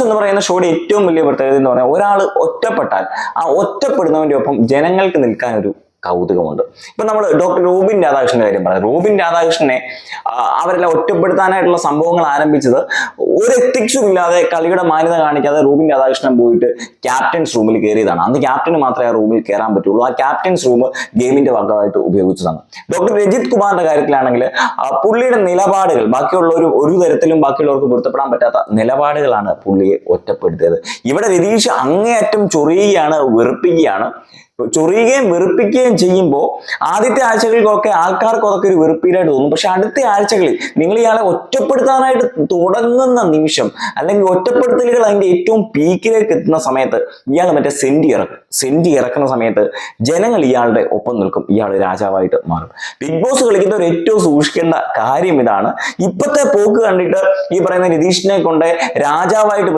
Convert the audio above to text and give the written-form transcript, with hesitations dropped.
എന്ന് പറയുന്ന ഷോയുടെ ഏറ്റവും വലിയ പ്രത്യേകത എന്ന് പറഞ്ഞാൽ ഒരാൾ ഒറ്റപ്പെട്ടാൽ ആ ഒറ്റപ്പെടുന്നവന്റെ ഒപ്പം ജനങ്ങൾക്ക് നിൽക്കാൻ ഒരു കൗതുകമുണ്ട്. ഇപ്പൊ നമ്മൾ ഡോക്ടർ റോബിൻ രാധാകൃഷ്ണന്റെ കാര്യം പറയാം. റോബിൻ രാധാകൃഷ്ണനെ അവരെല്ലാം ഒറ്റപ്പെടുത്താനായിട്ടുള്ള സംഭവങ്ങൾ ആരംഭിച്ചത് ഒരു എത്തിക്സും ഇല്ലാതെ, കളിയുടെ മാന്യത കാണിക്കാതെ റോബിൻ രാധാകൃഷ്ണൻ പോയിട്ട് ക്യാപ്റ്റൻസ് റൂമിൽ കയറിയതാണ്. അന്ന് ക്യാപ്റ്റന് മാത്രമേ ആ റൂമിൽ കയറാൻ പറ്റുള്ളൂ. ആ ക്യാപ്റ്റൻസ് റൂം ഗെയിമിന്റെ ഭാഗമായിട്ട് ഉപയോഗിച്ചതാണ്. ഡോക്ടർ രജിത് കുമാറിന്റെ കാര്യത്തിലാണെങ്കിൽ പുള്ളിയുടെ നിലപാടുകൾ ഒരു തരത്തിലും ബാക്കിയുള്ളവർക്ക് പൊരുത്തപ്പെടാൻ പറ്റാത്ത നിലപാടുകളാണ് പുള്ളിയെ ഒറ്റപ്പെടുത്തിയത്. ഇവിടെ രതീഷ് അങ്ങേയറ്റം ചൊറിയുകയാണ്, വെറുപ്പിക്കുകയാണ്. ചൊറിയുകയും വെറുപ്പിക്കുകയും ചെയ്യുമ്പോൾ ആദ്യത്തെ ആഴ്ചകൾക്കൊക്കെ ആൾക്കാർക്ക് അതൊക്കെ ഒരു വെറുപ്പീരായിട്ട് തോന്നും. പക്ഷെ അടുത്ത ആഴ്ചകളിൽ നിങ്ങൾ ഇയാളെ ഒറ്റപ്പെടുത്താനായിട്ട് തുടങ്ങുന്ന നിമിഷം, അല്ലെങ്കിൽ ഒറ്റപ്പെടുത്തലുകൾ അതിന്റെ ഏറ്റവും പീക്കിലേക്ക് എത്തുന്ന സമയത്ത് ഇയാൾ മറ്റേ സെന്റി ഇറക്കുന്ന സമയത്ത് ജനങ്ങൾ ഇയാളുടെ ഒപ്പം നിൽക്കും. ഇയാൾ രാജാവായിട്ട് മാറും. ബിഗ് ബോസ് കളിക്കുന്നവർ ഏറ്റവും സൂക്ഷിക്കേണ്ട കാര്യം ഇതാണ്. ഇപ്പോഴത്തെ പോക്ക് കണ്ടിട്ട് ഈ പറയുന്ന രതീഷിനെ കൊണ്ട് രാജാവായിട്ട്